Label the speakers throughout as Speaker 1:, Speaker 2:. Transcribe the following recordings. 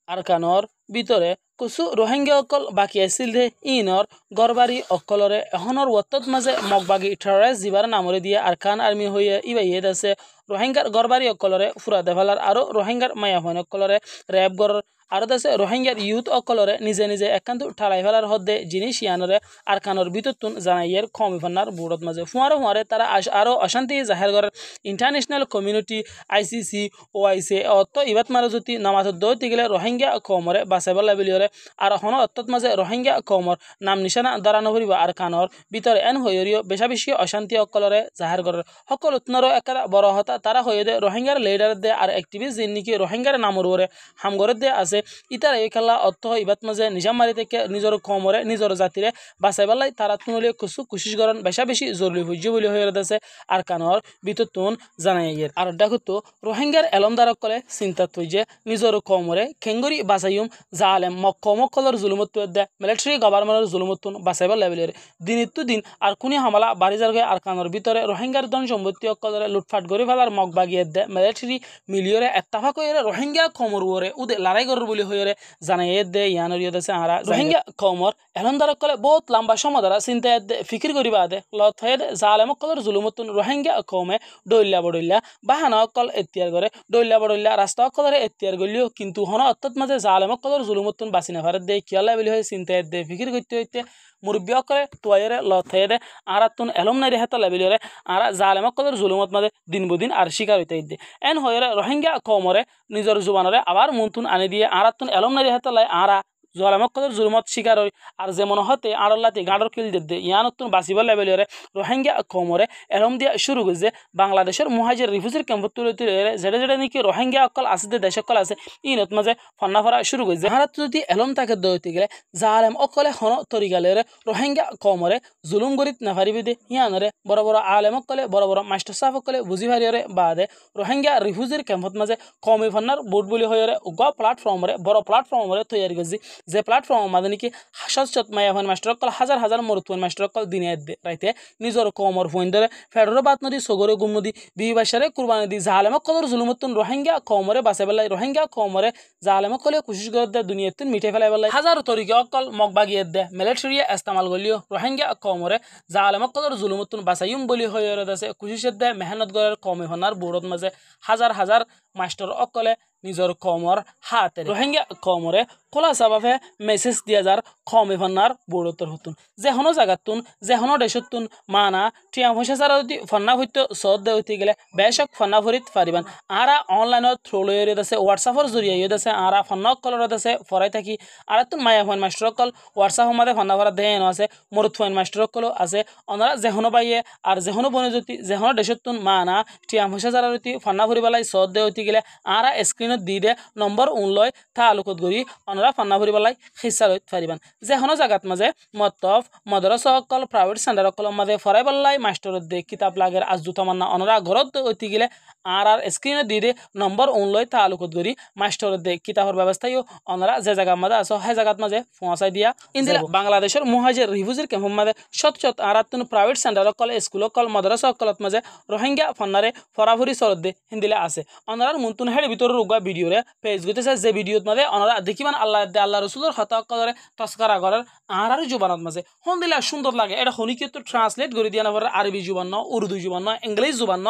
Speaker 1: আরকানর ভিতরে কিছু রোহিঙ্গা অকল বাকি আছিল দে ইনর গরবারি অকলরে এখনর ওয়াত্তত মাঝে মগবাগি টেররিস্ট জিবার নামরে দিয়ে আরকান আর্মি হয়ে ইবাইয়েদ আছে রোহিঙ্গার গরবারি অকলরে ফুরা দেভালার আরও রোহিঙ্গার মায়াফন অকলরে র্যাব গর আর আছে রোহিঙ্গার ইউথ অকলরে নিজে নিজে একান্ত ঠালাই ফেলার হদ্দে জিনিস ইয়ানরে আরকানর ভিতরতুন জানাইয়ের কমিফান্নার বুড়ত মাঝে ফুয়ারে তারা আরও অশান্তি জাহের করার ইন্টারন্যাশনাল কমিউনিটি আইসিসি ওআইসি অত ইবাত মারজতি নামাজত দৌতি গেলে রোহিঙ্গা কমরে বাঁচাইবার লাবিলিয়রে আর হন অত্যত মাঝে রোহিঙ্গা কমর নাম নিশানা দাঁড়ানো করিব আরকানর ভিতরে এন হইরিও বেশা বেশি অশান্তি অকলরে জাহের করার সকল উত্তরও একটা বড় হতা তারা হয়ে দে রোহিঙ্গার লিডার দে আর অ্যাক্টিভিস্ট যিনি নাকি রোহিঙ্গার নামর ওরে হামগরে দে আছে ইতার এই খেলা অর্থ ইবাত মাঝে নিজাম মারি থেকে নিজের কমরে নিজের জাতিরে বাঁচাইবালাই তারা তুনলে কিছু কোশিশ করেন বেশা বেশি জরুরি হইজ বলে হয়ে আছে আরকানর ভিতরতুন জানাইয়ের আর দেখতো রোহিঙ্গার এলমদারক কলে চিন্তা তুই যে নিজের কমরে খেঙ্গরি বাঁচাইম জালেম মক্কমকলর জুলুমত দে মিলিটারি গভর্নমেন্টের জুলুমতুন বাঁচাইবার লেভেলের দিনিত্তু দিন আর কোনি হামলা বাড়ি যার গিয়ে আরকানর ভিতরে রোহিঙ্গার ধন সম্পত্তি অকলরে লুটফাট করে ফেলার মগ বাগিয়ে দে মিলিটারি মিলিয়রে এত্তাফাক হয়ে রোহিঙ্গা কমর ওরে উদে লড়াই করার বলে হয়ে জানাইয়ে দে ইয়ানর ইয়েছে আরা রোহিঙ্গা কমর এলমদারক কলে বহুত লম্বা সময় দ্বারা চিন্তা দে ফিকির করিবা দে লত হয়ে দে জালেম অকলর জুলুমতুন রোহিঙ্গা কমে ডইল্লা বডইল্লা বাহানা অকল এতিয়ার করে ডইল্লা বডইল্লা রাস্তা অকলরে এতিয়ার গলিও কিন্তু হন অত্যত মাঝে জালেম অকলর জুলুমতুন বাঁচি না ভারত দে কিয়ালা বলি হয়ে চিন্তা দে ফিকির করতে হইতে মুরব্বী অকলে তোয়ারে লত হয়ে দে আরাতুন এলম নাই রেহাতা লাবিলিয়রে আরা জালেম অকলর জুলুমত মাঝে দিন বদিন আর শিকার হইতে দে এন হয়ে রোহিঙ্গা কমরে নিজের জুবানরে আবার মুন্তুন আনি দিয়ে আরাতুন এলম নাই রেহাতা লাই আরা জলামকদের জুলুমত শিকার হয় আর যেমন হতে আড়ল্লাতে গাঁডর কিল দে ইয়ানতুন বাঁচিবার লেভেলের রোহিঙ্গা কমরে এরম দিয়া শুরু করছে বাংলাদেশের মুহাজির রিফিউজির ক্যাম্পত তুলে তুলে যেটা যেটা নাকি রোহিঙ্গা অকল আছে দেশ অকল আছে ইনত মাঝে ফন্না ফরা শুরু করছে হারাত যদি এলম তাকে দইতে গেলে জালেম অকলে হন তরিকালের রোহিঙ্গা কমরে জুলুম গরিত না পারিবি দে ইয়ানরে বড় বড় আলেম অকলে বড় বড় মাস্টার সাহেব অকলে বুঝি পারিয়রে বাদে রোহিঙ্গা রিফিউজির ক্যাম্পত মাঝে কমি ফন্নার বোর্ড বলি হয়ে উগ প্ল্যাটফর্মরে বড় প্ল্যাটফর্মরে তৈরি করছে যে প্ল্যাটফর্ম মাঝে নাকি সৎ মায়াফান মাস্টার অকল হাজার হাজার মরুতুয়ান মাস্টার অকল দিনে রাইতে নিজের কমর ফোন ধরে ফেডারেল বাত নদী সগরে গুম নদী বিবাসারে কুরবানি দি জালেম কলর জুলুমতুন রোহিঙ্গা কমরে বাঁচাই পেলাই রোহিঙ্গা কমরে জালেম কলে কোশিশ করে দে দুনিয়াতুন মিটে ফেলাই পেলাই হাজার তরিকা অকল মগ বাগিয়ে দে মিলিটারি ইস্তেমাল গলিও রোহিঙ্গা কমরে জালেম কলর জুলুমতুন বাঁচাইম বলি হয়ে আছে কোশিশ দে মেহনত গরের কমে হনার বোর্ডত মাঝে হাজার হাজার মাস্টার অকলে নিজের কমর হাতে রোহিঙ্গা কমরে খোলা সাবাফে মেসেজ দিয়া যার কমে ফন্নার বোর্ডতর হতুন যে হনো জায়গাতুন যে হনো দেশতুন মানা টিয়া পয়সা ছাড়া যদি ফন্না হইতো সদ দে হইতে গেলে বেশক ফন্না ফরিত পারিবান আরা অনলাইনত থ্রো লয়ে আছে হোয়াটসঅ্যাপের জরিয়ে আছে আরা ফন্না কলরত আছে ফরাই থাকি আর তুন মায়া ফোন মাস্টার কল হোয়াটসঅ্যাপ মাঝে ফন্না ফরা দেন আছে মরুত ফোন মাস্টার কল আছে অনারা যে হনো বাইয়ে আর যে হনো বনে যদি যে হনো দেশতুন মানা টিয়া পয়সা ছাড়া যদি ফন্না ফরিবালাই সদ দে হইতে গেলে আরা স্ক্রিনত দি দে নম্বর লয় তা আলোকত গড়ি অনরা ফান্না ভরি পেলাই খিচ্ছা লৈ ফারিবান যে হনো জায়গাত মাঝে মতফ মদরসা অকল প্রাইভেট সেন্টার অকলের মাঝে ফরাই পেলাই মাস্টারত দে কিতাব লাগের আজ জুতা মান্না অনরা ঘরত অতি গেলে আর স্ক্রিনে দি দে নম্বর লয় তা আলোকত গড়ি মাস্টারত দে কিতাবের ব্যবস্থায়ও অনরা যে জায়গার মাঝে আসো সেই জায়গাত মাঝে পৌঁছাই দিয়া ইন্দিলা বাংলাদেশের মুহাজির রিফিউজির ক্যাম্পের মাঝে শত শত আরাতুন প্রাইভেট সেন্টার অকল স্কুল অকল মদরসা অকলত মাঝে রোহিঙ্গা ফন্নারে ফরাফরি সরদ দে হিন্দিলে আছে অনরার মুন্তুন হেড ভিতর রুগা ভিডিও রে পেজ গতেছে যে ভিডিওত মাঝে অনরা দেখিবান আল্লাহ দে আল্লাহ রসুলের হতা করে তস্কারা করার আর জুবানত মাঝে হন দিলে সুন্দর লাগে এটা হনিকে তো ট্রান্সলেট করে দিয়া না আরবি জুবান ন উর্দু জুবান ন ইংলিশ জুবান ন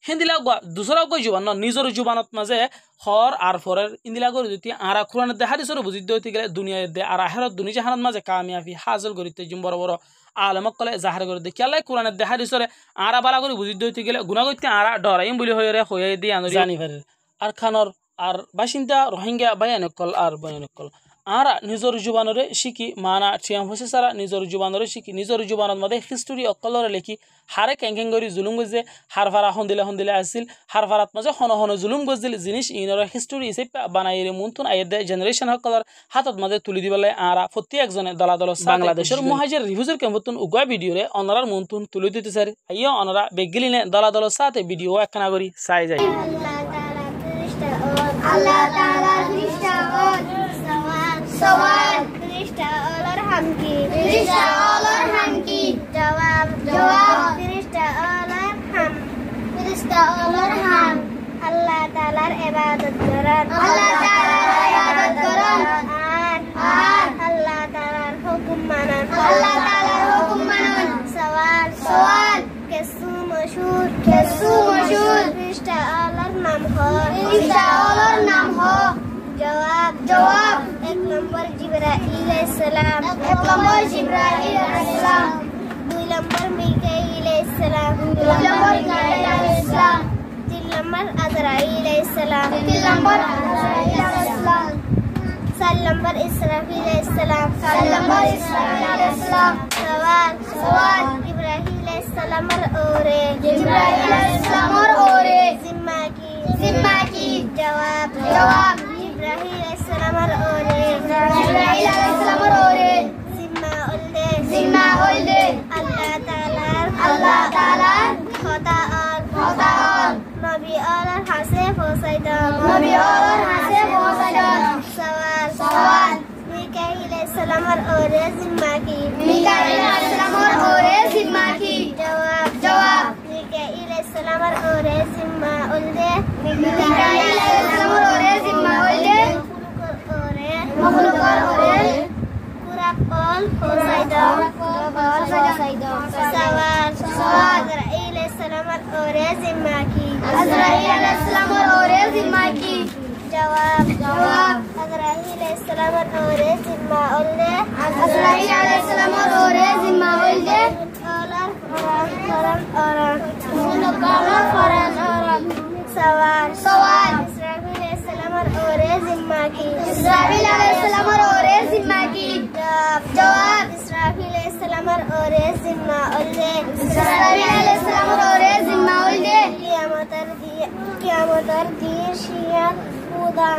Speaker 1: হিন্দিলা দুসরা গই জুবান ন নিজের জুবানত মাঝে হর আর ফরের ইন্দিলা করে যদি আরা কোরআনের দে হাদিসের বুঝিতে হইতে গেলে দুনিয়ায় দে আর আখেরাত দুনিয়া জাহানত মাঝে কামিয়াবি হাসিল করিতে জুম বড় বড় আলেমক কলে জাহার করে দেখি আল্লাহ কোরআনের দে হাদিসের আরা বালা করে বুঝিতে হইতে গেলে গুণা করতে আরা ডরাইম বলি হয়ে হয়ে দিয়ে জানি ফেরে আর খানর আর বাসিন্দা রোহিঙ্গা বায়ানকল আর বয়ানকল আরা নিজের জুবানরে শিখি মানা ঠিয়াম হসে সারা নিজের জুবানরে শিখি নিজের জুবানত মধ্যে হিস্টোরি অকলরে লেখি হারে ক্যাং করি জুলুম গজে হার ফারা হন্দিলে আসছিল হার ফারাত মাঝে হন হন জুলুম গজদিল জিনিস ইনর হিস্টোরি হিসেবে বানাই মুন্তুন আইদে জেনারেশন সকলর হাতত মাঝে তুলি দিবলে আরা প্রতি একজনে দলাদল বাংলাদেশের মুহাজির রিফিউজির ক্যাম্পতুন উগা ভিডিওরে অনরার মুন্তুন তুলি দিতে স্যার আইও অনরা বেগিলিনে দলাদল সাথে ভিডিও একখানা করি চাই যায়
Speaker 2: আল্লাহ তাআলা ফেরেশতা সওয়াল ফেরেশতা ওলর হামকি ফেরেশতা ওলর হামকি জবাব ফেরেশতা ওলর হাম ফেরেশতা ওলর হাম আল্লাহ তাআলার ইবাদত করেন আল্লাহ তাআলার ইবাদত ফেরেশতা ওলর নাম হো জবাব জবাব 1 নম্বর জিবরাইল আলাইহিস সালাম 1 নম্বর জিবরাইল আলাইহিস সালাম 2 নম্বর মিকাইল আলাইহিস সালাম 2 নম্বর মিকাইল আলাইহিস সালাম 3 নম্বর আজরাইল আলাইহিস সালাম 3 নম্বর আজরাইল আলাইহিস সালাম 4 নম্বর ইসরাফিল আলাইহিস সালাম 4 নম্বর ইসরাফিল আলাইহিস সালাম सवाल इब्राहिम अलैहिस्सलाम और जिब्राइल अलैहिस्सलाम और जिम्मा की जवाब इब्राहिम अलैहिस्सलाम और जिब्राइल अलैहिस्सलाम और जिम्मा उल्दे अल्लाह ताला खुदा और नबी और हासिफ हुसैन सवाल मिकाईल अलैहिस्सलाम और जिम्मा की जवाब मिकाईल अलैहिस्सलाम और जिम्मा उल्दे मखलूक और कुराकल सवाल इस्राईल अलैहिस्सलाम और जिम्मा की जवाब इस्राईल अलैहिस्सलाम और जिम्मा उल्दे सवाल इस्राईल अलैहिस्सलाम और जिम्मा की जवाब इस्राईल अलैहिस्सलाम और जिम्मा उल्दे कियामतर दिन शिया खुदा